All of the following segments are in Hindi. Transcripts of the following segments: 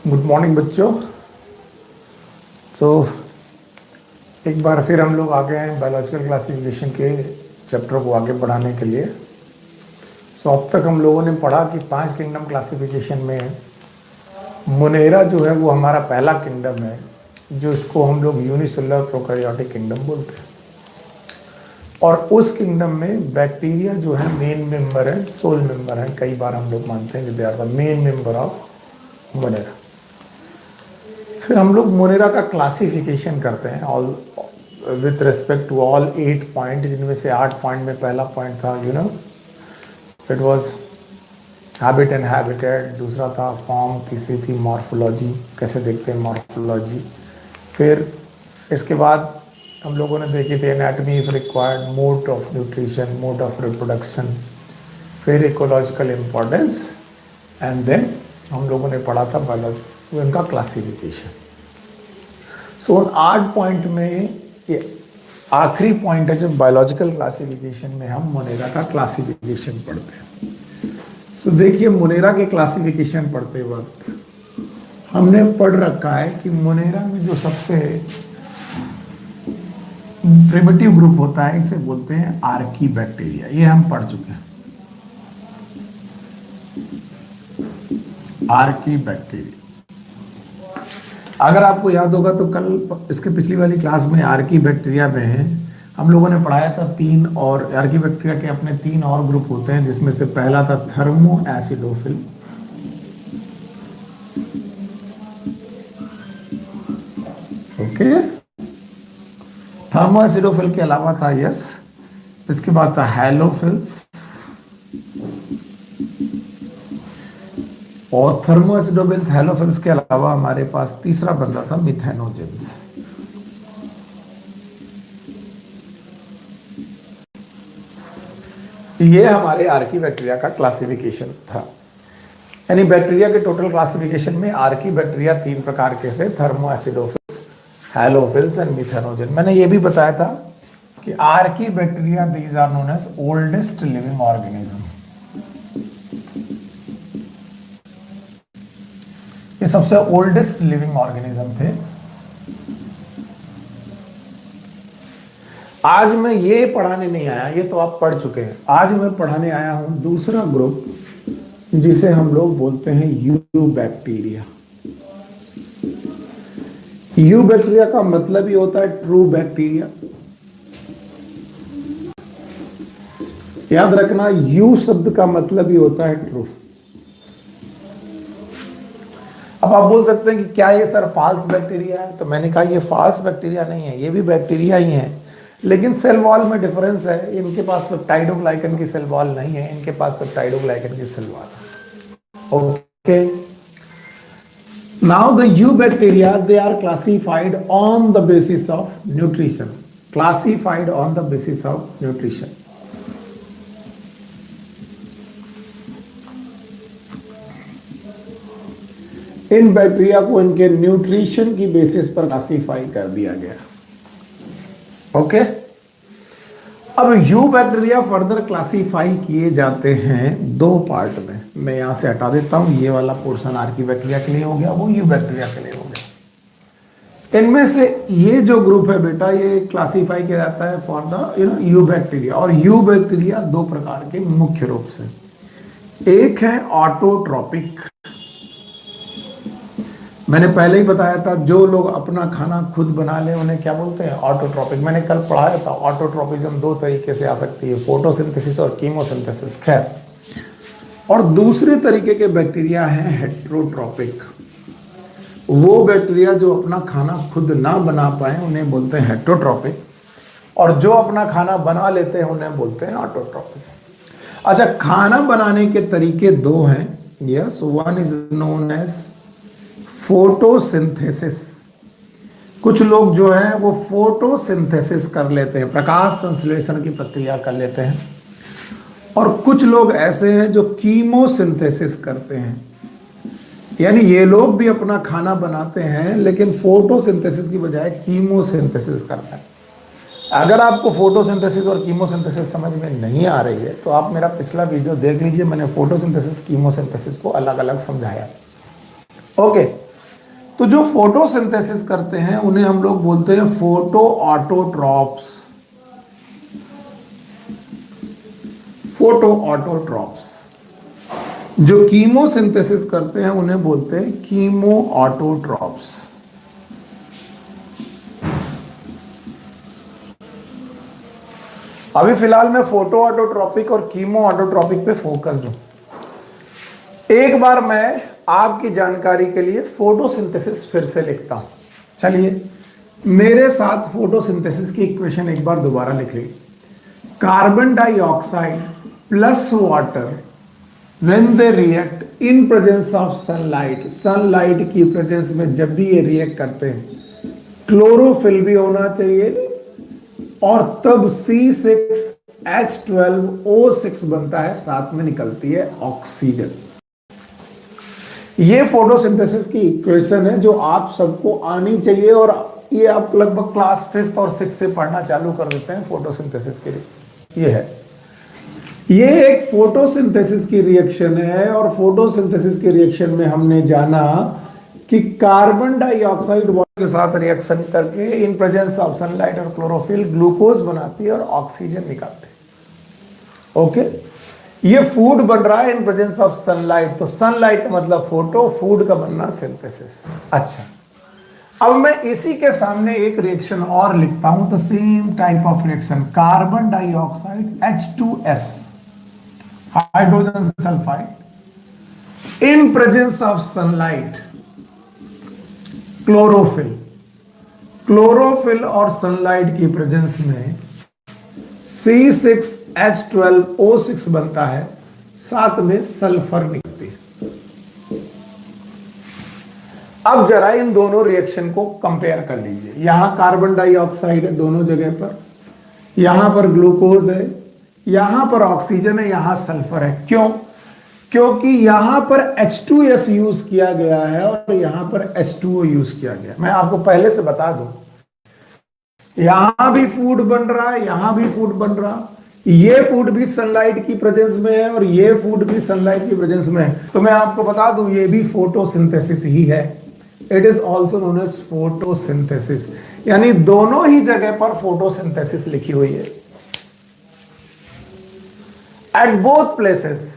गुड मॉर्निंग बच्चों। एक बार फिर हम लोग आ गए हैं बायोलॉजिकल क्लासिफिकेशन के चैप्टर को आगे बढ़ाने के लिए। अब तक हम लोगों ने पढ़ा कि 5 किंगडम क्लासिफिकेशन में मोनेरा जो है वो हमारा पहला किंगडम है, जो इसको हम लोग यूनिसेलुलर प्रोकैरियोटिक किंगडम बोलते हैं। और उस किंगडम में बैक्टीरिया जो है मेन मेंबर है, सोल मेंबर है। कई बार हम लोग मानते हैं कि they are the main member of Monera. फिर हम लोग मोनेरा का क्लासिफिकेशन करते हैं all with respect to all 8 point, जिनमें से 8 पॉइंट में पहला पॉइंट था it was habit and habitat. दूसरा था फॉर्म। तीसरी थी मॉर्फोलॉजी, कैसे देखते हैं मॉर्फोलॉजी। फिर इसके बाद हम लोगों ने देखी थी anatomy if required, mode of nutrition, mode of reproduction, फिर इकोलॉजिकल इम्पोर्टेंस, एंड देन हम लोगों ने पढ़ा था बायोलॉजी उनका क्लासिफिकेशन। उन 8 पॉइंट में ये आखिरी पॉइंट है जो बायोलॉजिकल क्लासिफिकेशन में हम मोनेरा का क्लासिफिकेशन पढ़ते हैं। देखिए, मोनेरा के क्लासिफिकेशन पढ़ते वक्त हमने पढ़ रखा है कि मोनेरा में जो सबसे प्रिमिटिव ग्रुप होता है इसे बोलते हैं आर्की बैक्टीरिया। ये हम पढ़ चुके हैं, आर्की बैक्टीरिया। अगर आपको याद होगा तो कल इसके पिछली वाली क्लास में आर्की बैक्टीरिया में हम लोगों ने पढ़ाया था 3 और आर्की बैक्टीरिया के अपने 3 और ग्रुप होते हैं, जिसमें से पहला था thermo acidophil, okay. Thermo acidophil के अलावा था इसके बाद था हैलोफिल्स, और थर्मोएसिडोफिल्स हैलोफिल्स के अलावा हमारे पास तीसरा बंदा था मिथेनोजेंस। ये हमारे आर्की बैक्टीरिया का क्लासिफिकेशन था। यानी बैक्टीरिया के टोटल क्लासिफिकेशन में आर्की बैक्टीरिया 3 प्रकार के से, thermoacidophiles, halophiles and methanogen. मैंने ये भी बताया था कि archaebacteria these are known as oldest living organism. ये सबसे ओल्डेस्ट लिविंग ऑर्गेनिज्म थे। आज मैं ये पढ़ाने नहीं आया, ये तो आप पढ़ चुके हैं। आज मैं पढ़ाने आया हूं दूसरा ग्रुप जिसे हम लोग बोलते हैं यू बैक्टीरिया। यू बैक्टीरिया का मतलब ही होता है ट्रू बैक्टीरिया। याद रखना, यू शब्द का मतलब ही होता है ट्रू। अब आप बोल सकते हैं कि क्या ये सर फॉल्स बैक्टीरिया है? तो मैंने कहा ये फॉल्स बैक्टीरिया नहीं है, ये भी बैक्टीरिया ही है, लेकिन सेल वॉल में डिफरेंस है। इनके पास पेप्टाइडोग्लाइकन की सेल वॉल नहीं है, इनके पास पेप्टाइडोग्लाइकन की सेल वॉल है। Okay, now the eubacteria they are classified on the basis of nutrition. Classified on the basis of nutrition. इन बैक्टीरिया को इनके न्यूट्रिशन की बेसिस पर क्लासिफाई कर दिया गया। ओके, अब यू बैक्टीरिया फर्दर क्लासिफाई किए जाते हैं 2 पार्ट में। मैं यहां से हटा देता हूं, ये वाला पोर्शन आर्की बैक्टीरिया के लिए हो गया, वो यू बैक्टीरिया के लिए हो गया। इनमें से ये जो ग्रुप है बेटा, ये क्लासिफाई किया जाता है फॉर द यू बैक्टीरिया। और यू बैक्टीरिया 2 प्रकार के मुख्य रूप से। एक है ऑटोट्रॉपिक। मैंने पहले ही बताया था, जो लोग अपना खाना खुद बना ले उन्हें क्या बोलते हैं? ऑटोट्रॉपिक। मैंने कल पढ़ाया था ऑटोट्रॉपिज्म 2 तरीके से आ सकती है, फोटोसिंथेसिस और कीमोसिंथेसिस। खैर, और दूसरे तरीके के बैक्टीरिया हैं हेट्रोट्रॉपिक। वो बैक्टीरिया जो अपना खाना खुद ना बना पाए उन्हें बोलते हैं हेट्रोट्रॉपिक, और जो अपना खाना बना लेते हैं उन्हें बोलते हैं ऑटोट्रॉपिक। अच्छा, खाना बनाने के तरीके 2 हैं। Yes, one is known as photosynthesis. कुछ लोग जो है वो फोटोसिंथेसिस कर लेते हैं, प्रकाश संश्लेषण की प्रक्रिया कर लेते हैं। और कुछ लोग ऐसे हैं जो कीमोसिंथेसिस करते हैं, यानी ये लोग भी अपना खाना बनाते हैं लेकिन फोटोसिंथेसिस की बजाय कीमोसिंथेसिस करते हैं। अगर आपको फोटोसिंथेसिस और कीमोसिंथेसिस समझ में नहीं आ रही है तो आप मेरा पिछला वीडियो देख लीजिए, मैंने फोटोसिंथेसिस कीमोसिंथेसिस को अलग अलग समझाया। ओके, तो जो फोटोसिंथेसिस करते हैं उन्हें हम लोग बोलते हैं फोटो ऑटोट्रॉप्स। Photo autotrophs. जो कीमोसिंथेसिस करते हैं उन्हें बोलते हैं कीमो ऑटोट्रॉप्स। अभी फिलहाल मैं फोटो ऑटोट्रॉपिक और कीमो ऑटोट्रॉपिक पे फोकस्ड हूं। एक बार मैं आपकी जानकारी के लिए फोटोसिंथेसिस फिर से लिखता हूं। चलिए मेरे साथ फोटोसिंथेसिस की इक्वेशन एक बार दोबारा लिख ली। Carbon dioxide plus water when they react in presence of sunlight. Sunlight की प्रेजेंस में जब भी ये रिएक्ट करते हैं, क्लोरोफिल भी होना चाहिए और तब C6H12O6 बनता है, साथ में निकलती है ऑक्सीजन। ये फोटोसिंथेसिस की इक्वेशन है जो आप सबको आनी चाहिए, और ये आप लगभग क्लास 5th और 6th से पढ़ना चालू कर देते हैं फोटोसिंथेसिस के लिए। ये है, ये एक फोटोसिंथेसिस की रिएक्शन है, और फोटोसिंथेसिस की रिएक्शन में हमने जाना कि कार्बन डाइऑक्साइड वाटर के साथ रिएक्शन करके इन प्रेजेंस ऑफ सनलाइट और क्लोरोफिल ग्लूकोज बनाती है और ऑक्सीजन निकालती है। ओके, ये फूड बन रहा है इन प्रेजेंस ऑफ सनलाइट, तो सनलाइट मतलब फोटो, फूड का बनना सिंथेसिस। अच्छा, अब मैं इसी के सामने एक रिएक्शन और लिखता हूं, the same type of reaction. Carbon dioxide H2S, hydrogen sulphide, in presence of sunlight chlorophyll. Chlorophyll और सनलाइट की प्रेजेंस में C6H12O6 बनता है, साथ में सल्फर निकलती है। अब जरा इन दोनों रिएक्शन को कंपेयर कर लीजिए। यहां कार्बन डाइऑक्साइड है दोनों जगह पर, यहां पर ग्लूकोज है, यहां पर ऑक्सीजन है, यहां सल्फर है। क्यों? क्योंकि यहां पर H2S यूज किया गया है और यहां पर H2O यूज किया गया। मैं आपको पहले से बता दूं, यहां भी फूड बन रहा है, यहां भी फूड बन रहा, ये फूड भी सनलाइट की प्रेजेंस में है और ये फूड भी सनलाइट की प्रेजेंस में है। तो मैं आपको बता दूं, ये भी फोटोसिंथेसिस ही है। It is also known as photosynthesis, यानी दोनों ही जगह पर फोटोसिंथेसिस लिखी हुई है। एट बोथ प्लेसेस,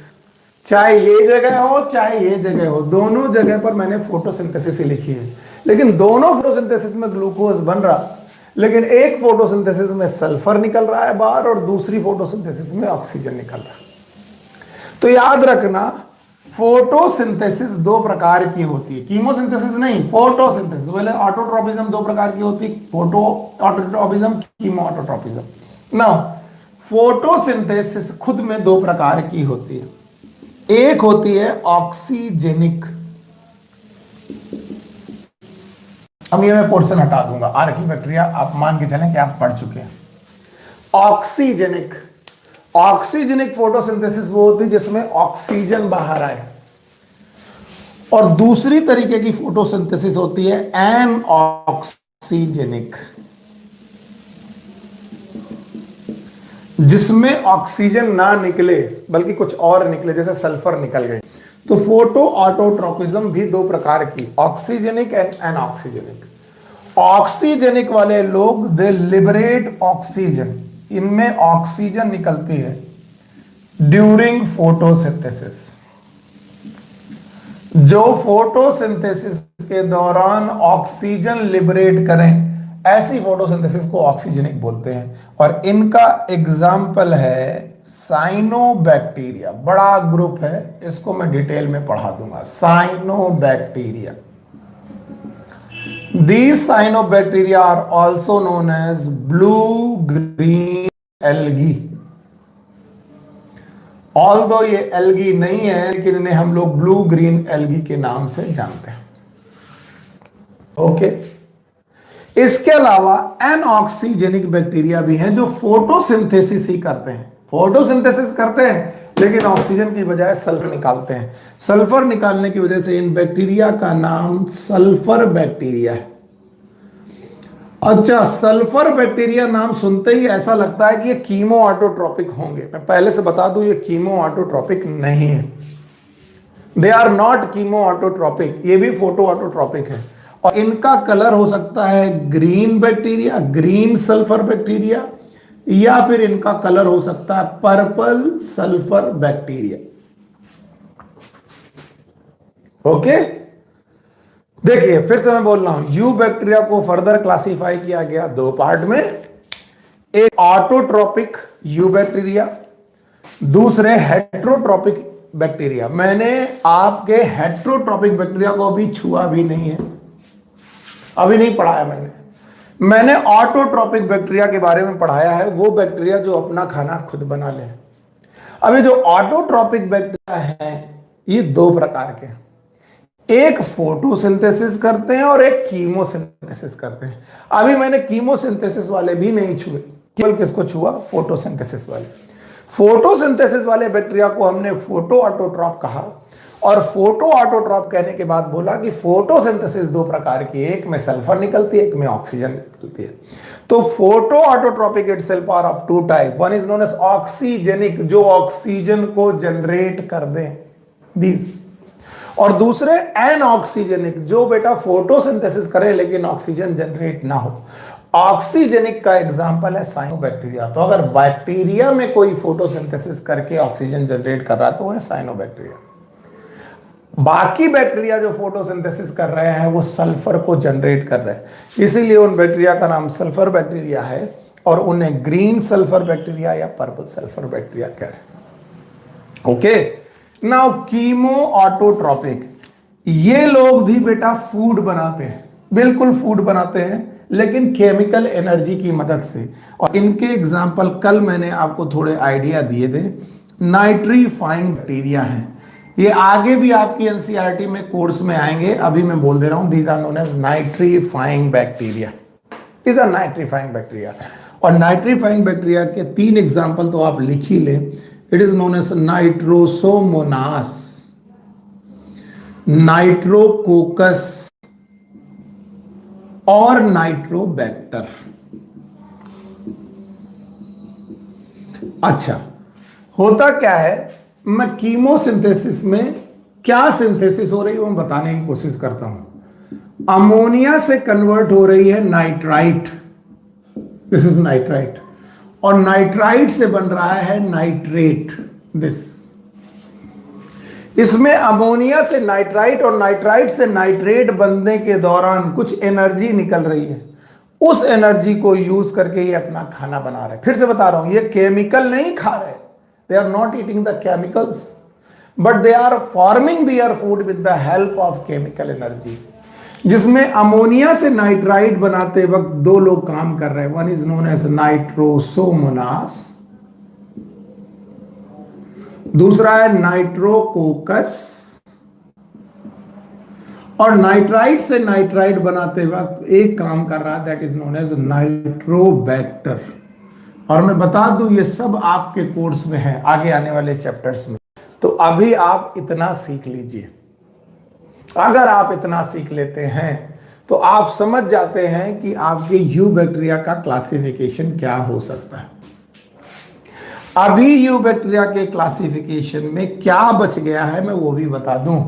चाहे ये जगह हो चाहे ये जगह हो, दोनों जगह पर मैंने फोटोसिंथेसिस ही लिखी है। लेकिन दोनों फोटोसिंथेसिस में ग्लूकोज बन रहा, लेकिन एक फोटोसिंथेसिस में सल्फर निकल रहा है बाहर और दूसरी फोटोसिंथेसिस में ऑक्सीजन निकल रहा है। तो याद रखना, फोटोसिंथेसिस दो प्रकार की होती है, कीमोसिंथेसिस नहीं, फोटोसिंथेसिस। बोले ऑटोट्रोपिज्म दो प्रकार की होती है, फोटो ऑटोट्रोपिज्म, कीमो ऑटोट्रोपिज्म। ना, फोटोसिंथेसिस खुद में दो प्रकार की होती है। एक होती है ऑक्सीजेनिक, अब ये मैं पोर्शन हटा दूंगा, आर्किबैक्टीरिया आप मान के चलें कि आप पढ़ चुके हैं। ऑक्सीजेनिक, ऑक्सीजेनिक फोटोसिंथेसिस वो होती है जिसमें ऑक्सीजन बाहर आए। और दूसरी तरीके की फोटोसिंथेसिस होती है एनऑक्सीजेनिक, जिसमें ऑक्सीजन ना निकले बल्कि कुछ और निकले, जैसे सल्फर निकल गए। तो फोटो ऑटोट्रोपिज्म भी दो प्रकार की, ऑक्सीजेनिक एंड एनऑक्सीजेनिक। ऑक्सीजेनिक वाले लोग दे लिबरेट ऑक्सीजन, इनमें ऑक्सीजन निकलती है ड्यूरिंग फोटोसिंथेसिस। जो फोटोसिंथेसिस के दौरान ऑक्सीजन लिबरेट करें, ऐसी फोटोसिंथेसिस को ऑक्सीजेनिक बोलते हैं। और इनका एग्जाम्पल है साइनोबैक्टीरिया, बड़ा ग्रुप है, इसको मैं डिटेल में पढ़ा दूंगा। Cyanobacteria, these cyanobacteria are also known as blue green algae। Although ये एल्गी नहीं है, लेकिन इन्हें हम लोग ब्लू ग्रीन एल्गी के नाम से जानते हैं। ओके, इसके अलावा एनऑक्सीजेनिक बैक्टीरिया भी हैं जो फोटोसिंथेसिस ही करते हैं, फोटोसिंथेसिस करते हैं लेकिन ऑक्सीजन की बजाय सल्फर निकालते हैं। सल्फर निकालने की वजह से इन बैक्टीरिया का नाम सल्फर बैक्टीरिया है। अच्छा, सल्फर बैक्टीरिया नाम सुनते ही ऐसा लगता है कि ये कीमो ऑटोट्रोपिक होंगे। मैं पहले से बता दूं, ये कीमो ऑटोट्रोपिक नहीं है, they are not chemoautotrophic, ये भी फोटो ऑटोट्रोपिक है। और इनका कलर हो सकता है green bacteria, green sulphur bacteria, या फिर इनका कलर हो सकता है पर्पल सल्फर बैक्टीरिया। ओके, देखिए फिर से मैं बोल रहा हूं, यू बैक्टीरिया को फर्दर क्लासिफाई किया गया दो पार्ट में, एक ऑटोट्रोपिक यू बैक्टीरिया, दूसरे हेट्रोट्रोपिक बैक्टीरिया। मैंने आपके हेट्रोट्रोपिक बैक्टीरिया को अभी छुआ भी नहीं है, अभी नहीं पढ़ाया मैंने ऑटोट्रोपिक बैक्टीरिया के बारे में पढ़ाया है, वो बैक्टीरिया जो अपना खाना खुद बना ले। अभी जो ऑटोट्रोपिक बैक्टीरिया है ये दो प्रकार के, एक फोटोसिंथेसिस करते हैं और एक कीमोसिंथेसिस करते हैं। अभी मैंने कीमोसिंथेसिस वाले भी नहीं छुए, केवल किसको छुआ, फोटोसिंथेसिस वाले। फोटोसिंथेसिस वाले बैक्टीरिया को हमने फोटो ऑटोट्रॉप कहा, और फोटो ऑटोट्रॉप कहने के बाद बोला कि फोटोसिंथेसिस दो प्रकार की, एक में सल्फर निकलती है, एक में ऑक्सीजन निकलती है। तो photoautotrophic itself are of two type, one is known as oxygenic, जो ऑक्सीजन को जनरेट कर दे दिस, और दूसरे एनऑक्सीजेनिक, जो बेटा फोटोसिंथेसिस करे लेकिन ऑक्सीजन जनरेट ना हो। ऑक्सीजेनिक का एग्जांपल है साइनोबैक्टीरिया। तो अगर बैक्टीरिया में कोई फोटोसिंथेसिस करके ऑक्सीजन जनरेट कर रहा है तो वो है साइनोबैक्टीरिया। बाकी बैक्टीरिया जो फोटोसिंथेसिस कर रहे हैं वो सल्फर को जनरेट कर रहे हैं, इसीलिए उन बैक्टीरिया का नाम सल्फर बैक्टीरिया है, और उन्हें ग्रीन सल्फर बैक्टीरिया या पर्पल सल्फर बैक्टीरिया कह रहे हैं। ओके, नाउ कीमो ऑटोट्रोपिक, ये लोग भी बेटा फूड बनाते हैं, बिल्कुल फूड बनाते हैं, लेकिन केमिकल एनर्जी की मदद से। और इनके एग्जाम्पल कल मैंने आपको थोड़े आइडिया दिए थे, नाइट्रीफाइंग बैक्टीरिया हैं, ये आगे भी आपकी एनसीईआरटी में कोर्स में आएंगे, अभी मैं बोल दे रहा हूं, these are known as nitrifying bacteria, these are nitrifying bacteria. और नाइट्रीफाइंग बैक्टीरिया के तीन एग्जाम्पल तो आप लिख ही ले, it is known as Nitrosomonas, Nitrococcus और नाइट्रोबैक्टर। अच्छा, होता क्या है, मैं कीमोसिंथेसिस में क्या सिंथेसिस हो रही है वो मैं बताने की कोशिश करता हूं। अमोनिया से कन्वर्ट हो रही है नाइट्राइट, दिस इज नाइट्राइट, और नाइट्राइट से बन रहा है नाइट्रेट, दिस। इसमें अमोनिया से नाइट्राइट और नाइट्राइट से नाइट्रेट बनने के दौरान कुछ एनर्जी निकल रही है, उस एनर्जी को यूज करके ये अपना खाना बना रहे। फिर से बता रहा हूं, ये केमिकल नहीं खा रहे, they are not eating the chemicals, but they are forming their food with the help of chemical energy, जिसमें अमोनिया से नाइट्राइट बनाते वक्त दो लोग काम कर रहे हैं। One is known as Nitrosomonas, दूसरा है नाइट्रोकोकस, और नाइट्राइट से नाइट्राइट बनाते वक्त एक काम कर रहा है, that is known as Nitrobacter. और मैं बता दूं ये सब आपके कोर्स में है, आगे आने वाले चैप्टर्स में। तो अभी आप इतना सीख लीजिए, अगर आप इतना सीख लेते हैं तो आप समझ जाते हैं कि आपके यू बैक्टीरिया का क्लासिफिकेशन क्या हो सकता है। अभी यू बैक्टीरिया के क्लासिफिकेशन में क्या बच गया है मैं वो भी बता दूं।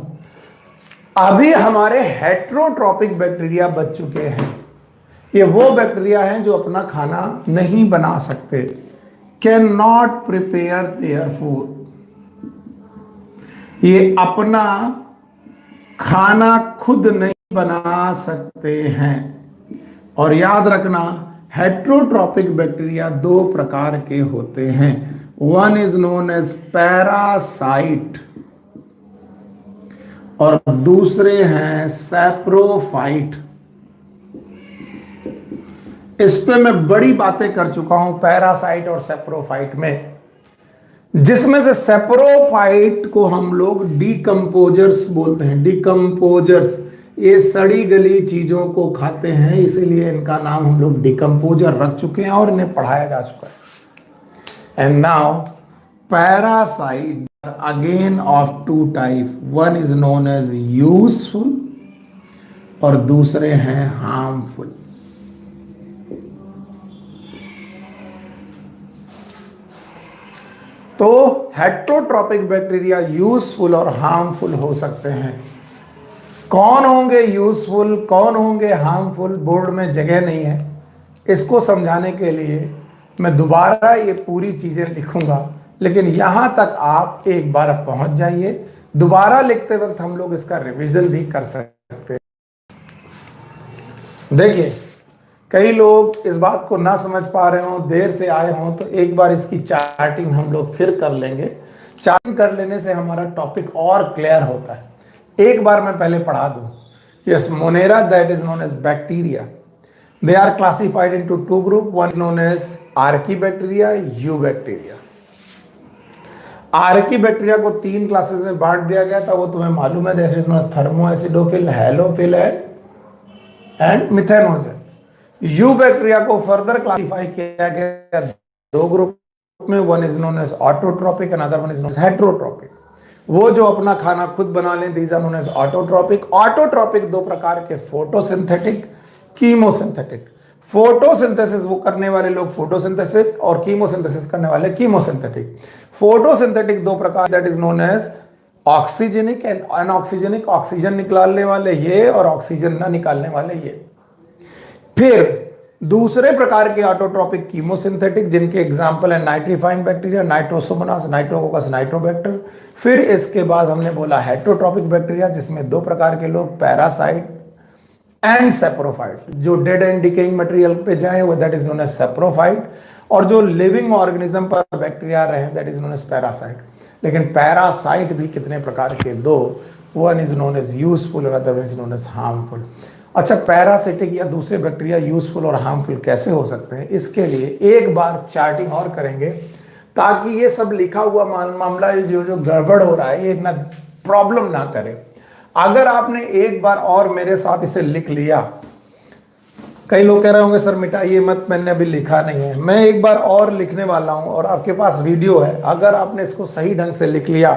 अभी हमारे हेट्रोट्रॉपिक बैक्टीरिया बच चुके हैं। ये वो बैक्टीरिया हैं जो अपना खाना नहीं बना सकते, can not prepare their food, ये अपना खाना खुद नहीं बना सकते हैं। और याद रखना, हेट्रोट्रॉपिक बैक्टीरिया दो प्रकार के होते हैं, one is known as parasite और दूसरे हैं सैप्रोफाइट। इस पे मैं बड़ी बातें कर चुका हूं पैरासाइट और सैप्रोफाइट में, जिसमें से सैप्रोफाइट को हम लोग डिकम्पोजर्स बोलते हैं। डिकम्पोजर्स ये सड़ी गली चीजों को खाते हैं, इसीलिए इनका नाम हम लोग डिकम्पोजर रख चुके हैं और इन्हें पढ़ाया जा चुका है। And now parasite again of two type, one is known as useful और दूसरे हैं हार्मफुल। तो हेट्रोट्रॉपिक बैक्टीरिया यूजफुल और हार्मफुल हो सकते हैं। कौन होंगे यूजफुल, कौन होंगे हार्मफुल, बोर्ड में जगह नहीं है। इसको समझाने के लिए मैं दोबारा ये पूरी चीजें लिखूंगा, लेकिन यहां तक आप एक बार पहुंच जाइए। दोबारा लिखते वक्त हम लोग इसका रिवीजन भी कर सकते हैं। देखिए, कई लोग इस बात को ना समझ पा रहे हो, देर से आए हो, तो एक बार इसकी चार्टिंग हम लोग फिर कर लेंगे। चार्टिंग कर लेने से हमारा टॉपिक और क्लियर होता है। एक बार मैं पहले पढ़ा दूं। Yes, Monera that is known as bacteria, they are classified into two group, one is known as archaebacteria, eubacteria. Archaebacteria को तीन क्लासेस में बांट दिया गया था, वो तुम्हें मालूम है, जैसे thermoacidophile, halophile and methanogen. Eubacteria को फर्दर क्लासिफाई किया गया दो ग्रुप में, one is known as autotrophic and other one is known as heterotrophic. वो जो अपना खाना खुद बना लें, these are known as autotrophic. Autotrophic दो प्रकार के, फोटोसिंथेटिक, कीमोसिंथेटिक। फोटोसिंथेसिस वो करने वाले लोग फोटोसिंथेसिस और कीमोसिंथेसिस करने वाले कीमोसिंथेटिक। फोटोसिंथेटिक दो प्रकार, that is known as oxygenic and anoxygenic. Oxygen निकालने वाले ये और ऑक्सीजन ना निकालने वाले ये। फिर दूसरे प्रकार के ऑटोट्रॉपिक कीमोसिंथेटिक, जिनके एग्जांपल है nitrifying bacteria, Nitrosomonas, Nitrococcus, Nitrobacter. फिर इसके बाद हमने बोला हेट्रोट्रॉपिक बैक्टीरिया, जिसमें दो प्रकार के लोग, पैरासाइट एंड सैप्रोफाइट। जो डेड एंड डिकेइंग मटेरियल पे जाए वो that is known as saprophyte, और जो लिविंग ऑर्गेनिज्म पर बैक्टीरिया रहे that is known as parasite. लेकिन पैरासाइट भी कितने प्रकार के, दो, one is known as useful और other is known as harmful. अच्छा, पैरासिटिक या दूसरे बैक्टीरिया यूजफुल और हार्मफुल कैसे हो सकते हैं, इसके लिए एक बार चार्टिंग और करेंगे, ताकि ये सब लिखा हुआ मामला जो गड़बड़ हो रहा है ये इतना प्रॉब्लम ना करे। अगर आपने एक बार और मेरे साथ इसे लिख लिया, कई लोग कह रहे होंगे सर मिटाइए मत, मैंने अभी लिखा नहीं है। मैं एक बार और लिखने वाला हूं और आपके पास वीडियो है, अगर आपने इसको सही ढंग से लिख लिया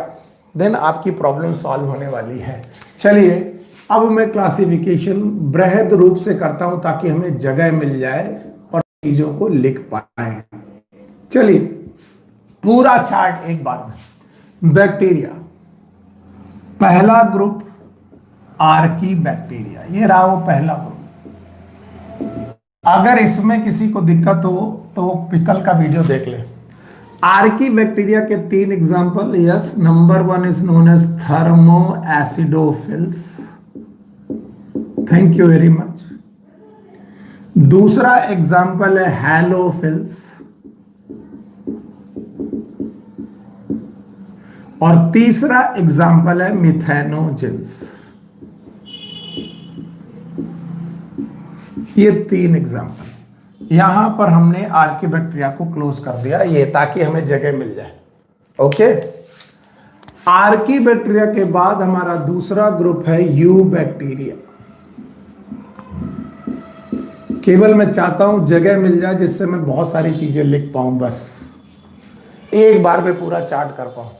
देन आपकी प्रॉब्लम सॉल्व होने वाली है। चलिए अब मैं क्लासिफिकेशन बृहद रूप से करता हूं ताकि हमें जगह मिल जाए और चीजों को लिख पाए। चलिए पूरा चार्ट एक बार में। बैक्टीरिया, पहला ग्रुप आर्की बैक्टीरिया, ये रहा वो पहला ग्रुप। अगर इसमें किसी को दिक्कत हो तो वो पिकल का वीडियो देख ले। आर्की बैक्टीरिया के 3 example. Yes, number 1 is known as thermoacidophiles, thank you very much. दूसरा एग्जाम्पल है हैलोफिल्स और तीसरा एग्जाम्पल है मिथेनोजेंस। ये 3 एग्जाम्पल। यहां पर हमने आर्की बैक्टीरिया को क्लोज कर दिया ये ताकि हमें जगह मिल जाए। ओके, आर्की बैक्टीरिया के बाद हमारा दूसरा ग्रुप है यू बैक्टीरिया। केवल मैं चाहता हूं जगह मिल जाए जिससे मैं बहुत सारी चीजें लिख पाऊं, बस एक बार में पूरा चार्ट कर पाऊं।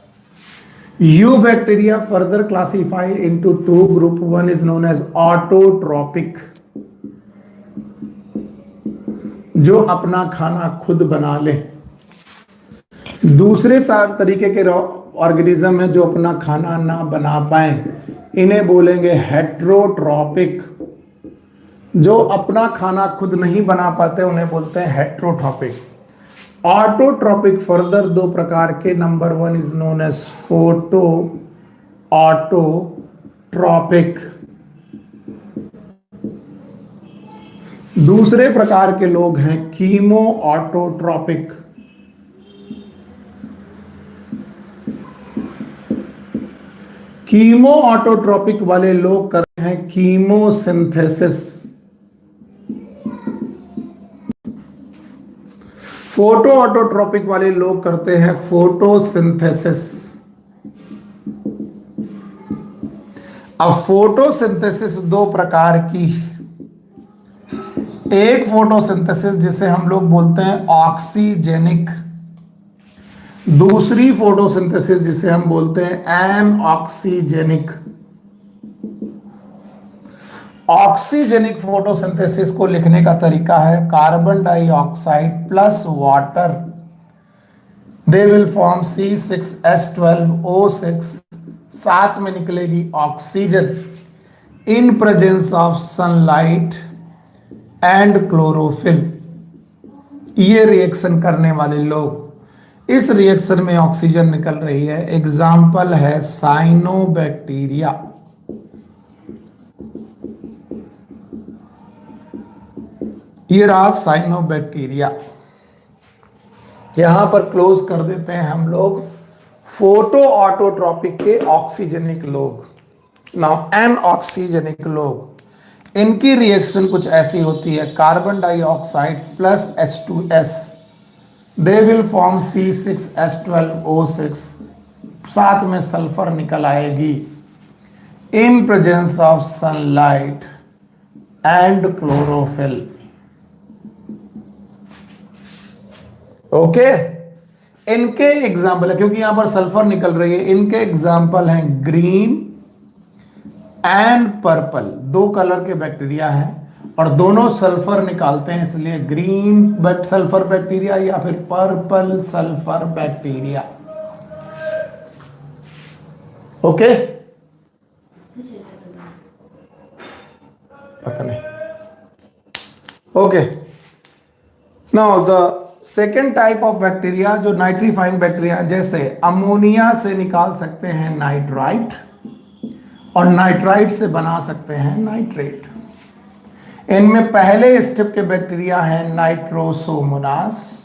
Eubacteria further classified into 2 group. One is known as autotrophic, जो अपना खाना खुद बना ले। दूसरे तरीके के ऑर्गेनिज्म है जो अपना खाना ना बना पाए, इन्हें बोलेंगे हेट्रोट्रॉपिक। जो अपना खाना खुद नहीं बना पाते उन्हें बोलते हैं हेट्रोट्रॉपिक। ऑटोट्रॉपिक फर्दर 2 प्रकार के। Number 1 is known as photoautotrophic. दूसरे प्रकार के लोग हैं कीमो ऑटोट्रॉपिक। कीमो ऑटोट्रॉपिक वाले लोग करते हैं कीमोसिंथेसिस। फोटो ऑटोट्रॉपिक वाले लोग करते हैं फोटोसिंथेसिस। अब फोटोसिंथेसिस 2 प्रकार की। एक फोटोसिंथेसिस जिसे हम लोग बोलते हैं ऑक्सीजेनिक, दूसरी फोटोसिंथेसिस जिसे हम बोलते हैं एनऑक्सीजेनिक। ऑक्सीजेनिक फोटोसिंथेसिस को लिखने का तरीका है carbon dioxide plus water, they will form C6H12O6, साथ में निकलेगी oxygen in presence of sunlight and chlorophyll. ये रिएक्शन करने वाले लोग, इस रिएक्शन में ऑक्सीजन निकल रही है। एग्जाम्पल है साइनोबैक्टीरिया। ये रहा साइनोबैक्टीरिया। यहां पर क्लोज कर देते हैं हम लोग फोटो ऑटोट्रॉपिक के ऑक्सीजेनिक लोग। नाउ एनऑक्सीजेनिक लोग, इनकी रिएक्शन कुछ ऐसी होती है carbon dioxide plus H2S, they will form C6H12O6, साथ में सल्फर निकल आएगी इन presence of sunlight and chlorophyll. Okay, इनके एग्जाम्पल है, क्योंकि यहां पर सल्फर निकल रही है, इनके एग्जाम्पल हैं ग्रीन एंड पर्पल। 2 कलर के बैक्टीरिया हैं और दोनों सल्फर निकालते हैं, इसलिए ग्रीन सल्फर बैक्टीरिया या फिर पर्पल सल्फर बैक्टीरिया। ओके, पता नहीं। Okay, now the second type of bacteria जो नाइट्रीफाइंग बैक्टीरिया, जैसे अमोनिया से निकाल सकते हैं नाइट्राइट और नाइट्राइट से बना सकते हैं नाइट्रेट। इनमें पहले स्टेप के बैक्टीरिया है नाइट्रोसोमोनास,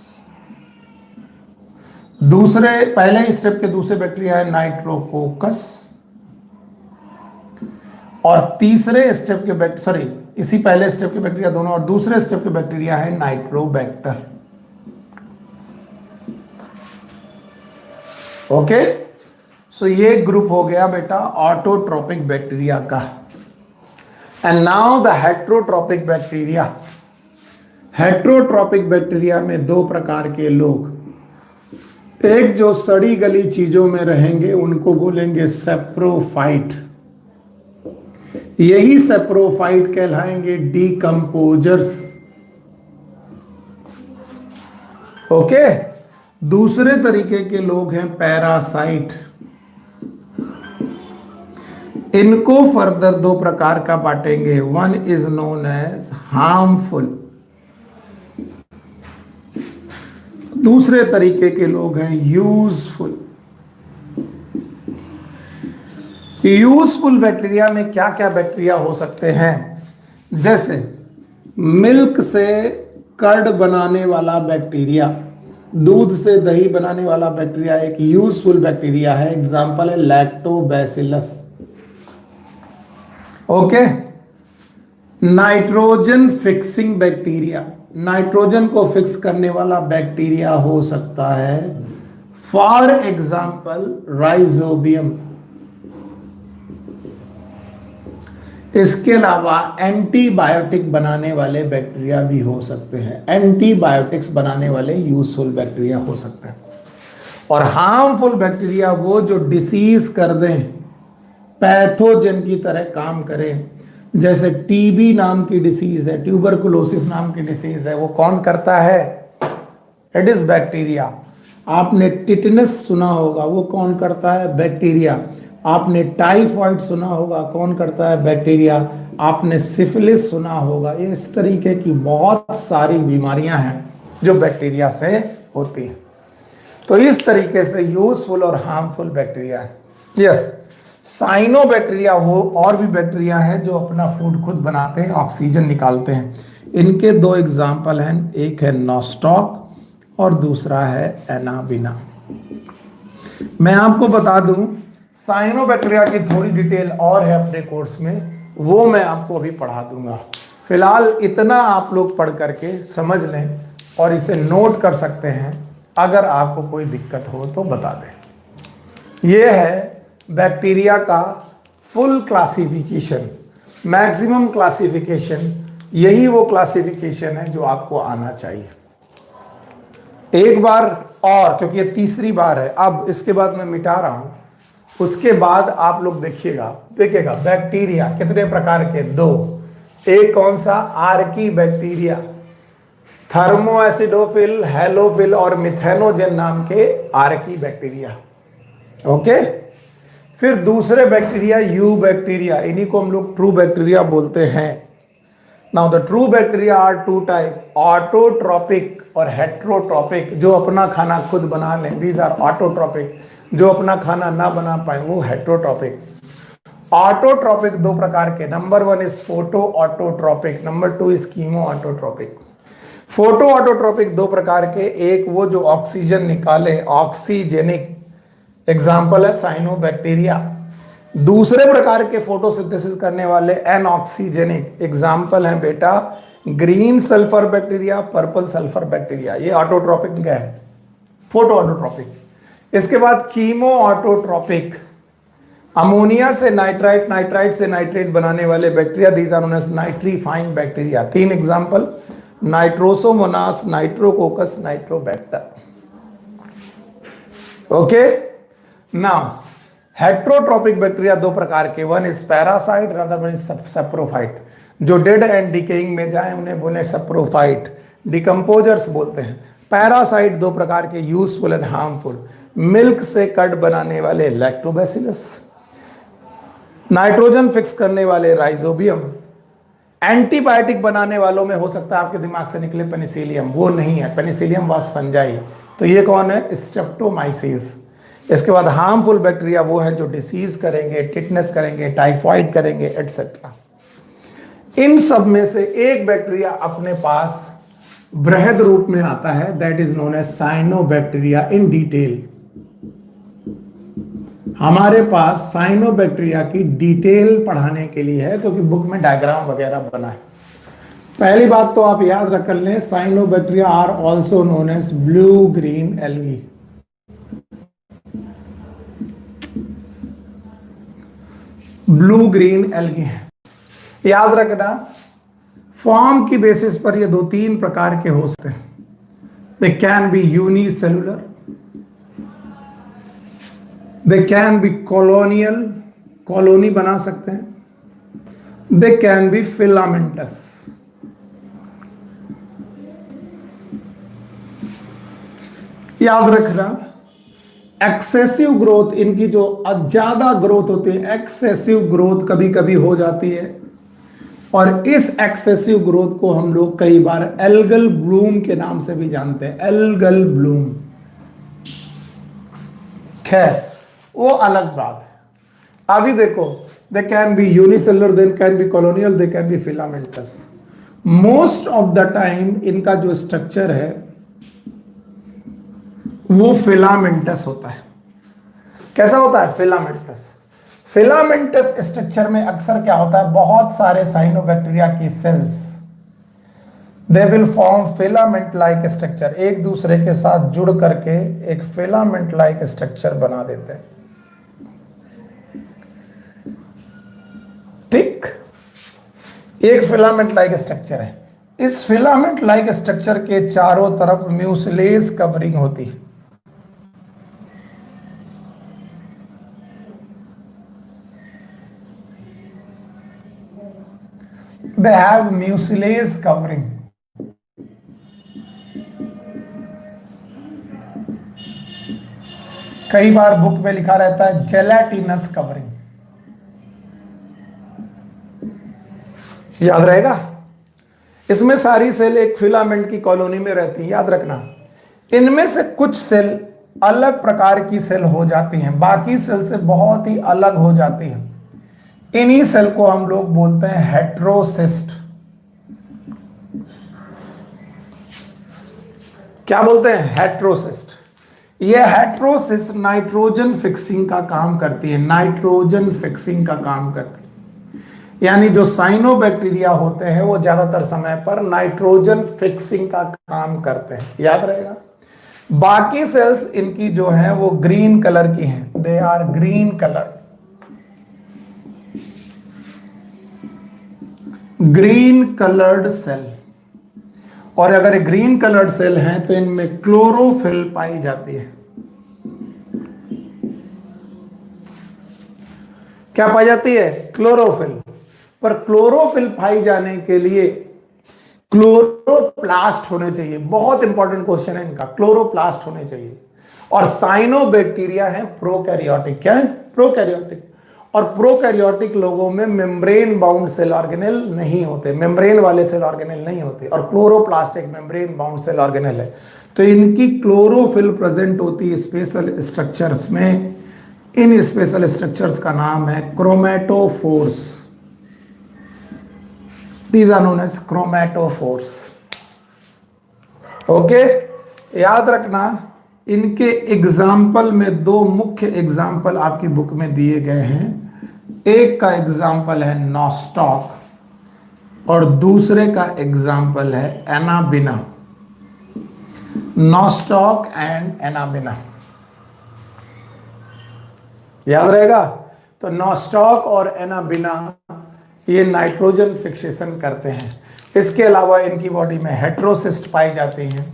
पहले स्टेप के दूसरे बैक्टीरिया है नाइट्रोकोकस, और तीसरे स्टेप के इसी पहले स्टेप के बैक्टीरिया दोनों, और दूसरे स्टेप के बैक्टीरिया है नाइट्रोबैक्टर। ओके, सो ये ग्रुप हो गया बेटा ऑटोट्रॉपिक बैक्टीरिया का। And now the heterotrophic bacteria. Heterotrophic bacteria में दो प्रकार के लोग, एक जो सड़ी गली चीजों में रहेंगे उनको बोलेंगे सेप्रोफाइट, यही सेप्रोफाइट कहलाएंगे डीकंपोजर्स। ओके। दूसरे तरीके के लोग हैं पैरासाइट, इनको फर्दर दो प्रकार का बांटेंगे, one is known as harmful, दूसरे तरीके के लोग हैं यूजफुल। यूजफुल बैक्टीरिया में क्या क्या बैक्टीरिया हो सकते हैं, जैसे मिल्क से कर्ड बनाने वाला बैक्टीरिया, दूध से दही बनाने वाला बैक्टीरिया एक यूजफुल बैक्टीरिया है, एग्जाम्पल है lactobacillus. Okay. Nitrogen fixing bacteria, nitrogen को फिक्स करने वाला बैक्टीरिया हो सकता है, फॉर एग्जाम्पल राइजोबियम। इसके अलावा एंटीबायोटिक बनाने वाले बैक्टीरिया भी हो सकते हैं, एंटीबायोटिक्स बनाने वाले यूजफुल बैक्टीरिया हो सकते हैं। और हार्मफुल बैक्टीरिया वो जो डिसीज कर दें, पैथोजन की तरह काम करें, जैसे टीबी नाम की डिसीज है, ट्यूबरकुलोसिस नाम की डिसीज है, वो कौन करता है, एडिस बैक्टीरिया। आपने टिटनस सुना होगा, वो कौन करता है, बैक्टीरिया। आपने टाइफॉइड सुना होगा, कौन करता है, बैक्टीरिया। आपने सिफिलिस सुना होगा। ये इस तरीके की बहुत सारी बीमारियां हैं जो बैक्टीरिया से होती हैं। तो इस तरीके से यूजफुल और हार्मफुल बैक्टीरिया है। यस, साइनोबैक्टीरिया वो और भी बैक्टीरिया हैं जो अपना फूड खुद बनाते हैं, ऑक्सीजन निकालते हैं। इनके दो एग्जाम्पल हैं, एक है नॉस्टॉक और दूसरा है एनाबिना। मैं आपको बता दूं, साइनोबैक्टीरिया की थोड़ी डिटेल और है अपने कोर्स में, वो मैं आपको अभी पढ़ा दूंगा। फिलहाल इतना आप लोग पढ़ करके समझ लें और इसे नोट कर सकते हैं, अगर आपको कोई दिक्कत हो तो बता दें। ये है बैक्टीरिया का फुल क्लासिफिकेशन, मैक्सिमम क्लासिफिकेशन। यही वो क्लासिफिकेशन है जो आपको आना चाहिए। एक बार और, क्योंकि ये तीसरी बार है, अब इसके बाद मैं मिटा रहा हूं, उसके बाद आप लोग देखिएगा बैक्टीरिया कितने प्रकार के, दो। एक कौन सा, आर्की बैक्टीरिया, थर्मोएसिडोफिल, हेलोफिल और मिथेनोजेन नाम के आर्की बैक्टीरिया। ओके। फिर दूसरे बैक्टीरिया यू बैक्टीरिया, इन्हीं को हम लोग ट्रू बैक्टीरिया बोलते हैं। Now the true bacteria are two type, autotrophic और हेट्रोट्रॉपिक, जो अपना खाना खुद बना लें, दीज आर ऑटोट्रॉपिक। जो अपना खाना ना बना पाए वो हेट्रोट्रॉपिक। ऑटोट्रॉपिक दो प्रकार के, number one is photo autotrophic, number two is chemo autotrophic. Photo autotrophic दो प्रकार के, एक वो जो ऑक्सीजन निकाले, ऑक्सीजेनिक, एग्जाम्पल है साइनोबैक्टीरिया। दूसरे प्रकार के फोटोसिंथेसिस करने वाले एनऑक्सीजेनिक, एग्जाम्पल है बेटा green sulphur bacteria, purple sulphur bacteria. ये ऑटोट्रॉपिक है, फोटो ऑटोट्रॉपिक। इसके बाद कीमो ऑटोट्रॉपिक, अमोनिया से नाइट्राइट, नाइट्राइट से नाइट्रेट बनाने वाले bacteria, these are known as nitrifying bacteria. तीन example, Nitrosomonas, Nitrococcus, Nitrobacter. Okay. Now heterotrophic bacteria दो प्रकार के, one is parasite, another one is saprophyte. जो डेड एंड डिकेइंग में जाए उन्हें बोले सेप्रोफाइट, डिकम्पोजर्स बोलते हैं। पैरासाइट दो प्रकार के, यूजफुल एंड हार्मफुल। मिल्क से कर्ड बनाने वाले लैक्टोबैसिलस, नाइट्रोजन फिक्स करने वाले राइजोबियम, एंटीबायोटिक बनाने वालों में हो सकता है आपके दिमाग से निकले पेनिसिलियम, वो नहीं है, पेनिसिलियम वास फंजाई। तो ये कौन है, स्ट्रेप्टोमाइसिस। इसके बाद हार्मफुल बैक्टीरिया वो हैं जो डिसीज करेंगे, टिटनेस करेंगे, टाइफॉइड करेंगे, एटसेट्रा। इन सब में से एक बैक्टीरिया अपने पास बृहद रूप में आता है, that is known as cyanobacteria in detail. हमारे पास साइनोबैक्टीरिया की डिटेल पढ़ाने के लिए है, क्योंकि बुक में डायग्राम वगैरह बना है। पहली बात तो आप याद रख लें, cyanobacteria are also known as blue green algae. Blue green algae है, याद रखना। फॉर्म की बेसिस पर ये 2-3 प्रकार के हो सकते हैं। They can be unicellular, they can be colonial, colony बना सकते हैं, दे कैन बी फिलामेंटस। याद रखना, एक्सेसिव ग्रोथ, इनकी जो ज्यादा ग्रोथ होती है, एक्सेसिव ग्रोथ कभी कभी हो जाती है, और इस एक्सेसिव ग्रोथ को हम लोग कई बार एल्गल ब्लूम के नाम से भी जानते हैं, एल्गल ब्लूम। खैर वो अलग बात है। अभी देखो, they can be unicellular, they can be colonial, they can be filamentous. Most of the time इनका जो स्ट्रक्चर है वो फिलामेंटस होता है। कैसा होता है? फिलामेंटस। फिलामेंटस स्ट्रक्चर में अक्सर क्या होता है, बहुत सारे साइनोबैक्टीरिया की cells, they will form filament like structure, एक दूसरे के साथ जुड़ करके एक फिलामेंट लाइक स्ट्रक्चर बना देते हैं। ठीक, एक फिलामेंट लाइक स्ट्रक्चर है। इस फिलामेंट लाइक स्ट्रक्चर के चारों तरफ म्यूसिलेज कवरिंग होती है। They have mucilage covering. कई बार बुक में लिखा रहता है जेलेटिनस कवरिंग, याद रहेगा। इसमें सारी सेल एक फिलामेंट की कॉलोनी में रहती है, याद रखना। इनमें से कुछ सेल अलग प्रकार की सेल हो जाती हैं, बाकी सेल से बहुत ही अलग हो जाती हैं। इन्हीं सेल को हम लोग बोलते हैं हेट्रोसिस्ट। क्या बोलते हैं? हेट्रोसिस्ट। ये हेट्रोसिस्ट नाइट्रोजन फिक्सिंग का काम करती है, नाइट्रोजन फिक्सिंग का काम करती है। यानी जो साइनोबैक्टीरिया होते हैं वो ज्यादातर समय पर नाइट्रोजन फिक्सिंग का काम करते हैं, याद रहेगा। बाकी सेल्स इनकी जो है वो ग्रीन कलर की हैं, they are green colour, green coloured cell. और अगर ग्रीन कलर्ड सेल हैं तो इनमें क्लोरोफिल पाई जाती है। क्या पाई जाती है? क्लोरोफिल। पर क्लोरोफिल पाई जाने के लिए क्लोरोप्लास्ट होने चाहिए। बहुत इंपॉर्टेंट क्वेश्चन है इनका, क्लोरोप्लास्ट होने चाहिए। और साइनोबैक्टीरिया है प्रोकैरियोटिक। क्या है? प्रोकैरियोटिक। और प्रोकैरियोटिक लोगों में मेम्ब्रेन बाउंड सेल ऑर्गेनेल नहीं होते, मेम्ब्रेन वाले सेल ऑर्गेनेल नहीं होते, और क्लोरोप्लास्ट एक मेम्ब्रेन बाउंड सेल ऑर्गेनेल है। तो इनकी क्लोरोफिल प्रेजेंट होती है स्पेशल स्ट्रक्चर्स में। इन स्पेशल स्ट्रक्चर्स का नाम है chromatophores. These are known as chromatophores. Okay, याद रखना। इनके एग्जाम्पल में दो मुख्य एग्जाम्पल आपकी बुक में दिए गए हैं। एक का एग्जाम्पल है नॉस्टॉक और दूसरे का एग्जाम्पल है एनाबिना। नॉस्टॉक एंड एनाबिना, याद रहेगा। तो नॉस्टॉक और एनाबिना ये नाइट्रोजन फिक्सेशन करते हैं। इसके अलावा इनकी बॉडी में हेट्रोसिस्ट पाई जाती हैं।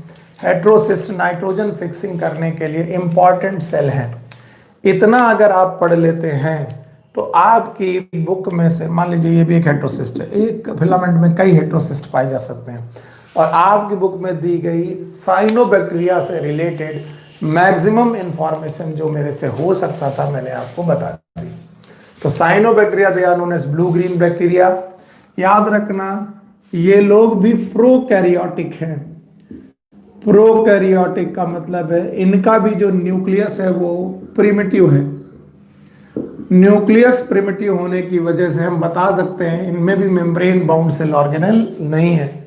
हेट्रोसिस्ट नाइट्रोजन फिक्सिंग करने के लिए इंपॉर्टेंट सेल है। इतना अगर आप पढ़ लेते हैं तो आपकी बुक में से, मान लीजिए ये भी एक हेट्रोसिस्ट है, एक फिलामेंट में कई हेट्रोसिस्ट पाए जा सकते हैं, और आपकी बुक में दी गई साइनोबैक्टीरिया से रिलेटेड मैक्सिमम इंफॉर्मेशन जो मेरे से हो सकता था मैंने आपको बता दी। तो cyanobacteria they are known as blue green bacteria. याद रखना, ये लोग भी प्रोकैरियोटिक हैं। प्रोकैरियोटिक का मतलब है इनका भी जो न्यूक्लियस है वो प्रिमिटिव है। न्यूक्लियस प्रिमिटिव होने की वजह से हम बता सकते हैं इनमें भी मेम्ब्रेन बाउंड सेल ऑर्गेनेल नहीं है।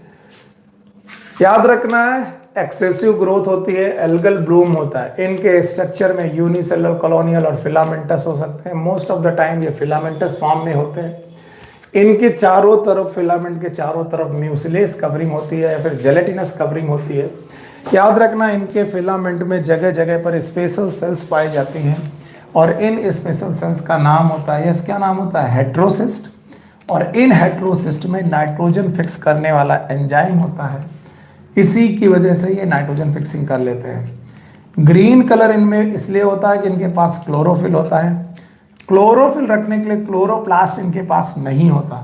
याद रखना है, एक्सेसिव ग्रोथ होती है, एल्गल ब्लूम होता है। इनके स्ट्रक्चर में यूनिसेलुलर, कॉलोनियल और फिलामेंटस हो सकते हैं। मोस्ट ऑफ द टाइम ये फिलामेंटस फॉर्म में होते हैं। इनके चारों तरफ, फिलामेंट के चारों तरफ म्यूसिलेज कवरिंग होती है या फिर जेलेटिनस कवरिंग होती है। याद रखना, इनके फिलामेंट में जगह जगह पर स्पेशल सेल्स पाई जाती हैं और इन स्पेशल सेल्स का नाम होता है, यस क्या नाम होता है? हेट्रोसिस्ट। और इन हेटेरोसिस्ट में नाइट्रोजन फिक्स करने वाला एंजाइम होता है, इसी की वजह से ये नाइट्रोजन फिक्सिंग कर लेते हैं। ग्रीन कलर इनमें इसलिए होता है कि इनके पास क्लोरोफिल होता है। क्लोरोफिल रखने के लिए क्लोरोप्लास्ट इनके पास नहीं होता।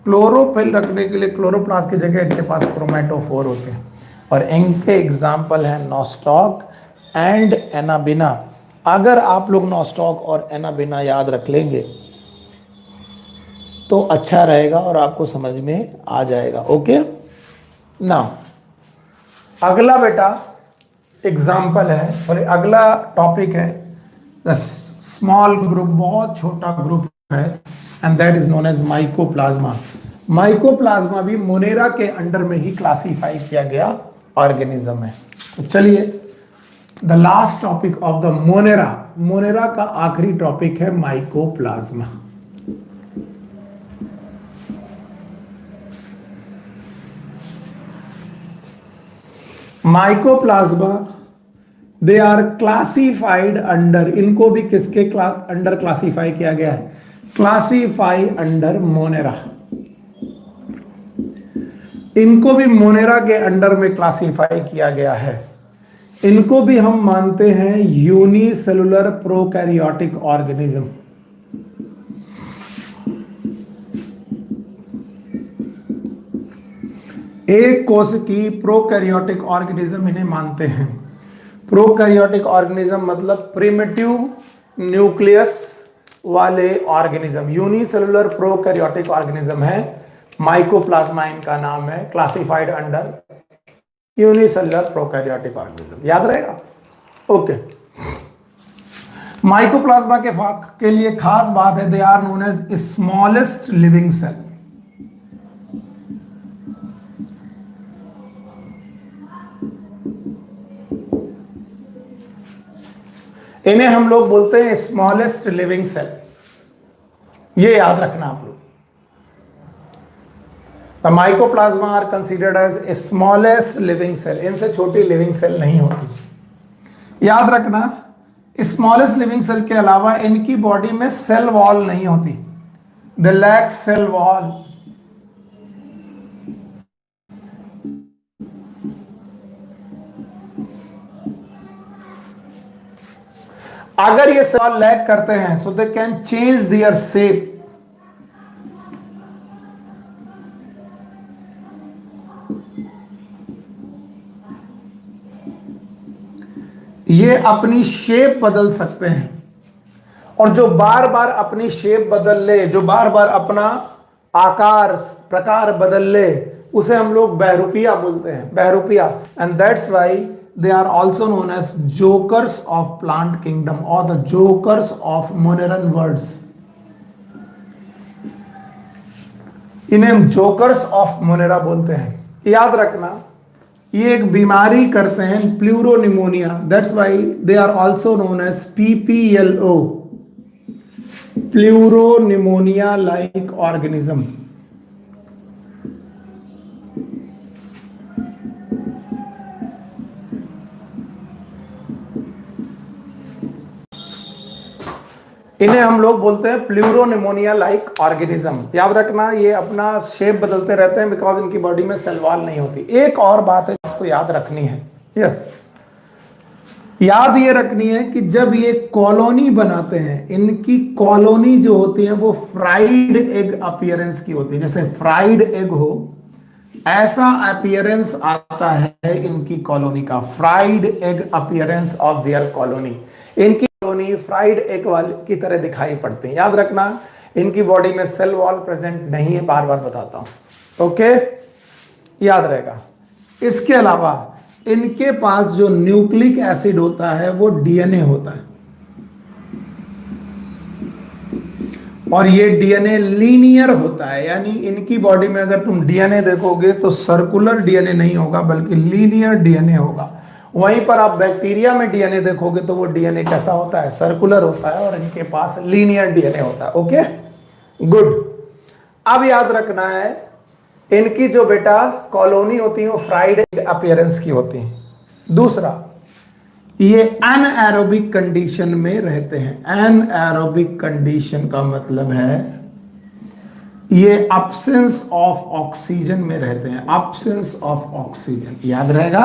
क्लोरोफिल रखने के लिए क्लोरोप्लास्ट की जगह इनके पास क्रोमेटोफोर होते हैं, और इनके एग्जाम्पल हैं नॉस्टॉक एंड एनाबिना। अगर आप लोग नॉस्टॉक और एनाबिना याद रख लेंगे तो अच्छा रहेगा और आपको समझ में आ जाएगा। ओके ना, अगला बेटा एग्जाम्पल है, सॉरी अगला टॉपिक है द स्मॉल ग्रुप, बहुत छोटा ग्रुप है, and that is known as mycoplasma. Mycoplasma भी मोनेरा के अंडर में ही क्लासिफाई किया गया ऑर्गेनिज्म है। तो चलिए the last topic of the monera, monera का आखिरी टॉपिक है mycoplasma. Mycoplasma they are classified under, इनको भी किसके अंडर क्लासिफाई किया गया है? Classify under monera. इनको भी मोनेरा के अंडर में क्लासिफाई किया गया है। इनको भी हम मानते हैं यूनिसेलुलर प्रोकैरियोटिक ऑर्गेनिज्म। एक कोश की प्रोकैरियोटिक ऑर्गेनिज्म इन्हें मानते हैं। प्रोकैरियोटिक ऑर्गेनिज्म मतलब प्रिमिटिव न्यूक्लियस वाले ऑर्गेनिज्म, यूनिसेलुलर प्रोकैरियोटिक ऑर्गेनिज्म है। माइकोप्लाज्मा इनका नाम है, classified under unicellular prokaryotic organism. याद रहेगा? ओके। माइकोप्लाज्मा के लिए खास बात है, they are known as smallest living cell. इन्हें हम लोग बोलते हैं स्मॉलेस्ट लिविंग सेल। ये याद रखना आप लोग। The mycoplasma are considered as smallest living cell. इनसे छोटी लिविंग सेल नहीं होती। याद रखना, स्मॉलेस्ट लिविंग सेल के अलावा इनकी बॉडी में सेल वॉल नहीं होती। The lack cell wall. अगर ये सेल लैक करते हैं so they can change their shape. ये अपनी शेप बदल सकते हैं, और जो बार बार अपनी शेप बदल ले, जो बार बार अपना आकार प्रकार बदल ले, उसे हम लोग बहरूपिया बोलते हैं, बहरूपिया। And that's why they are also known as jokers of plant kingdom or the jokers of Moneran words. इन्हें हम जोकर्स ऑफ मोनेरा बोलते हैं। याद रखना, ये एक बीमारी करते हैं pleuropneumonia, that's why they are also known as PPLO, pleuropneumonia like organism. इन्हें हम लोग बोलते हैं प्लूरोनिमोनिया लाइक ऑर्गेनिज्म। याद रखना, ये अपना शेप बदलते रहते हैं बिकॉज इनकी बॉडी में सेल वॉल नहीं होती। एक और बात है आपको याद रखनी है, यस, याद ये रखनी है कि जब ये कॉलोनी बनाते हैं, इनकी कॉलोनी जो होती है वो फ्राइड एग अपीयरेंस की होती है। जैसे फ्राइड एग हो, ऐसा अपीयरेंस आता है इनकी कॉलोनी का, fried egg appearance of their colony. इनकी कॉलोनी फ्राइड एग वाली की तरह दिखाई पड़ती है। याद रखना, इनकी बॉडी में सेल वॉल प्रेजेंट नहीं है, बार बार बताता हूं। ओके, याद रहेगा। इसके अलावा इनके पास जो न्यूक्लिक एसिड होता है वो डीएनए होता है, और ये डीएनए लीनियर होता है। यानी इनकी बॉडी में अगर तुम डीएनए देखोगे तो सर्कुलर डीएनए नहीं होगा बल्कि लीनियर डीएनए होगा। वहीं पर आप बैक्टीरिया में डीएनए देखोगे तो वो डीएनए कैसा होता है? सर्कुलर होता है, और इनके पास लीनियर डीएनए होता है। Okay, good. अब याद रखना है, इनकी जो बेटा कॉलोनी होती है वो फ्राइड अपीयरेंस की होती है। दूसरा, ये एनएरोबिक कंडीशन में रहते हैं। एनएरोबिक कंडीशन का मतलब है ये absence ऑफ ऑक्सीजन में रहते हैं, absence ऑफ ऑक्सीजन, याद रहेगा।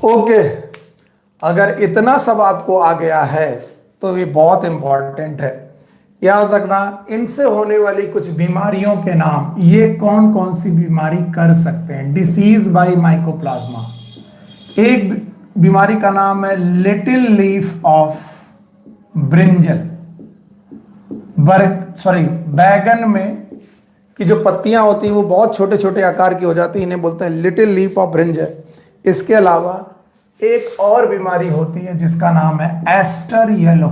ओके, अगर इतना सब आपको आ गया है तो ये बहुत इंपॉर्टेंट है, याद रखना। इनसे होने वाली कुछ बीमारियों के नाम, ये कौन कौन सी बीमारी कर सकते हैं। डिसीज बाय माइकोप्लाज्मा, एक बीमारी का नाम है लिटिल लीफ ऑफ ब्रिंजल, बैगन में की जो पत्तियां होती हैं वो बहुत छोटे छोटे आकार की हो जाती है, इन्हें बोलते हैं लिटिल लीफ ऑफ ब्रिंजल। इसके अलावा एक और बीमारी होती है जिसका नाम है एस्टर येलो,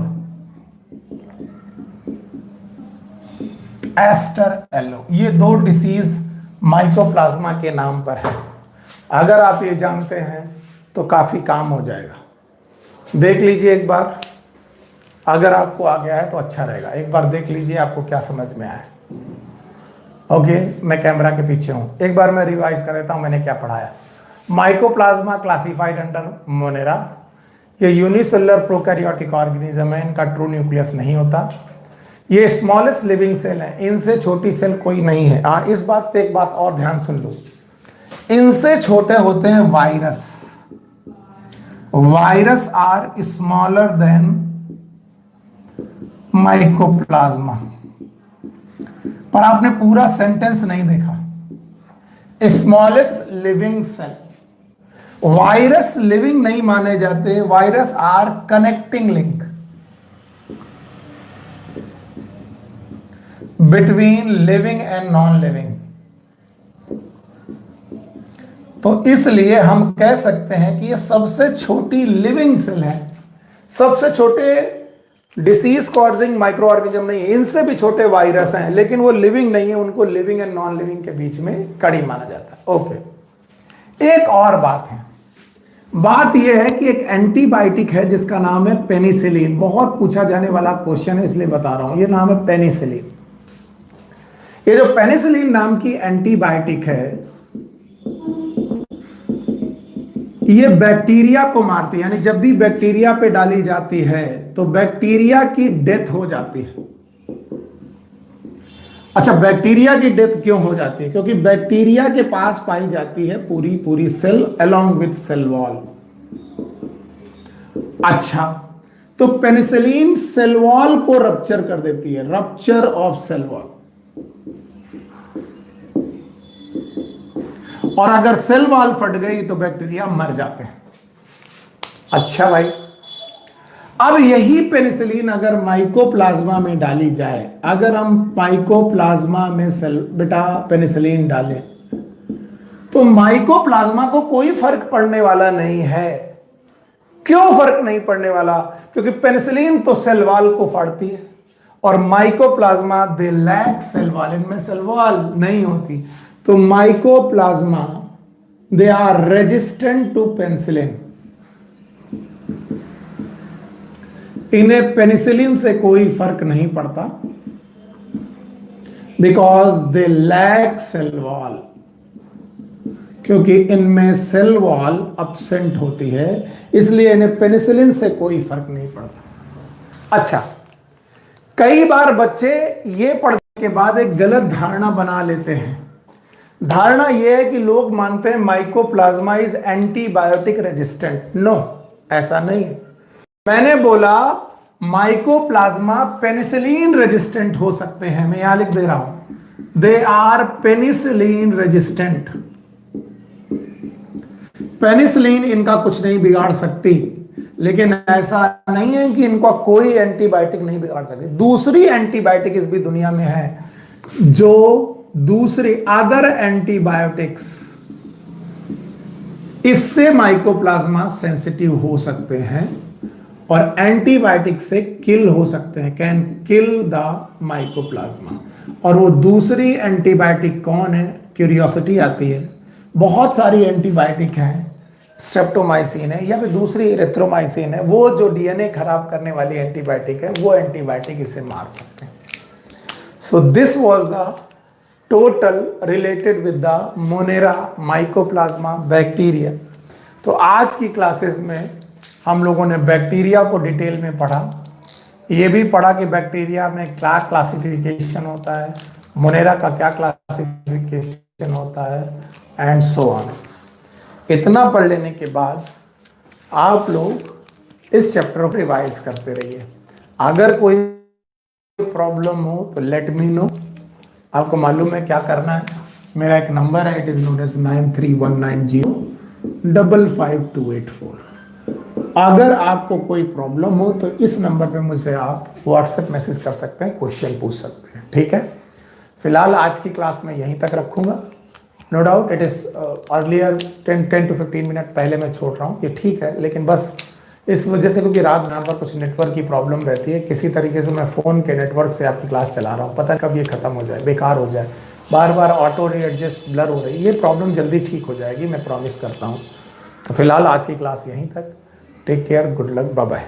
एस्टर येलो। ये दो डिसीज माइकोप्लाज्मा के नाम पर है। अगर आप ये जानते हैं तो काफी काम हो जाएगा। देख लीजिए एक बार, अगर आपको आ गया है तो अच्छा रहेगा। एक बार देख लीजिए आपको क्या समझ में आया। ओके, मैं कैमरा के पीछे हूं, एक बार मैं रिवाइज कर देता हूं मैंने क्या पढ़ाया। माइकोप्लाज्मा क्लासिफाइड अंडर मोनेरा, ये यूनिसेलुलर प्रोकैरियोटिक ऑर्गेनिज्म है, इनका ट्रू न्यूक्लियस नहीं होता। ये स्मॉलेस्ट लिविंग सेल है, इनसे छोटी सेल कोई नहीं है। इस बात पे एक बात और ध्यान सुन लो, इनसे छोटे होते हैं virus. Virus are smaller than mycoplasma. पर आपने पूरा सेंटेंस नहीं देखा। Smallest living cell, virus living नहीं माने जाते, virus are connecting link between living and non living. तो इसलिए हम कह सकते हैं कि ये सबसे छोटी लिविंग सेल है, सबसे छोटे डिसीज कॉजिंग माइक्रो ऑर्गेनिज्म नहीं है। इनसे भी छोटे वायरस हैं लेकिन वो लिविंग नहीं है, उनको लिविंग एंड नॉन लिविंग के बीच में कड़ी माना जाता है। ओके, एक और बात है, बात यह है कि एक एंटीबायोटिक है जिसका नाम है पेनिसिलिन। बहुत पूछा जाने वाला क्वेश्चन है इसलिए बता रहा हूं, ये नाम है पेनिसिलिन। ये जो पेनिसिलिन नाम की एंटीबायोटिक है ये बैक्टीरिया को मारती है, यानी जब भी बैक्टीरिया पे डाली जाती है तो बैक्टीरिया की डेथ हो जाती है। अच्छा, बैक्टीरिया की डेथ क्यों हो जाती है? क्योंकि बैक्टीरिया के पास पाई जाती है पूरी पूरी cell along with cell wall. अच्छा, तो पेनिसिलिन सेल वॉल को रप्चर कर देती है, रप्चर ऑफ सेल वॉल। और अगर सेल वॉल फट गई तो बैक्टीरिया मर जाते हैं। अच्छा भाई, अब यही पेनिसिलिन अगर माइकोप्लाज्मा में डाली जाए, अगर हम माइकोप्लाज्मा में बेटा पेनिसिलिन डालें तो माइकोप्लाज्मा को कोई फर्क पड़ने वाला नहीं है। क्यों फर्क नहीं पड़ने वाला? क्योंकि पेनिसिलिन तो सेल वॉल को फाड़ती है और mycoplasma they lack cell wall, इनमें सेल वॉल नहीं होती। तो mycoplasma they are resistant to penicillin, इन्हें पेनिसिलिन से कोई फर्क नहीं पड़ता because they lack cell wall, क्योंकि इनमें सेल वॉल अब्सेंट होती है, इसलिए इन्हें पेनिसिलिन से कोई फर्क नहीं पड़ता। अच्छा, कई बार बच्चे ये पढ़ने के बाद एक गलत धारणा बना लेते हैं। धारणा यह है कि लोग मानते हैं mycoplasma is antibiotic resistant. No, ऐसा नहीं है। मैंने बोला माइकोप्लाज्मा पेनिसिलिन रेजिस्टेंट हो सकते हैं, मैं यहां लिख दे रहा हूं, they are penicillin resistant. Penicillin इनका कुछ नहीं बिगाड़ सकती, लेकिन ऐसा नहीं है कि इनका कोई एंटीबायोटिक नहीं बिगाड़ सकती। दूसरी एंटीबायोटिक इस भी दुनिया में है, जो दूसरी अदर एंटीबायोटिक्स, इससे माइकोप्लाज्मा सेंसिटिव हो सकते हैं और एंटीबायोटिक से किल हो सकते हैं, कैन किल द माइकोप्लाज्मा। और वो दूसरी एंटीबायोटिक कौन है? क्यूरियोसिटी आती है। बहुत सारी एंटीबायोटिक हैं, स्ट्रेप्टोमाइसिन है या फिर दूसरी एरिथ्रोमाइसिन है, वो जो डीएनए खराब करने वाली एंटीबायोटिक है, वो एंटीबायोटिक इसे मार सकते हैं। So this was the total related with the Monera mycoplasma bacteria. तो आज की क्लासेस में हम लोगों ने बैक्टीरिया को डिटेल में पढ़ा, ये भी पढ़ा कि बैक्टीरिया में क्या क्लासिफिकेशन होता है, मोनेरा का क्या क्लासिफिकेशन होता है, एंड सो ऑन। इतना पढ़ लेने के बाद आप लोग इस चैप्टर को रिवाइज करते रहिए। अगर कोई प्रॉब्लम हो तो लेट मी नो। आपको मालूम है क्या करना है, मेरा एक नंबर है, इट इज नोन एज 9319055284। अगर आपको कोई प्रॉब्लम हो तो इस नंबर पे मुझे आप व्हाट्सएप मैसेज कर सकते हैं, क्वेश्चन पूछ सकते हैं, ठीक है। फिलहाल आज की क्लास में यहीं तक रखूंगा। No doubt it is earlier 10 to 15 minute पहले मैं छोड़ रहा हूँ, ये ठीक है, लेकिन बस इस वजह से क्योंकि रात यहाँ पर कुछ नेटवर्क की प्रॉब्लम रहती है, किसी तरीके से मैं फ़ोन के नेटवर्क से आपकी क्लास चला रहा हूँ, पता कब ये ख़त्म हो जाए, बेकार हो जाए, बार बार ऑटो रीएडजस्ट ब्लर हो रही है। ये प्रॉब्लम जल्दी ठीक हो जाएगी, मैं प्रॉमिस करता हूँ। तो फिलहाल आज की क्लास यहीं तक। Take care, good luck, bye bye.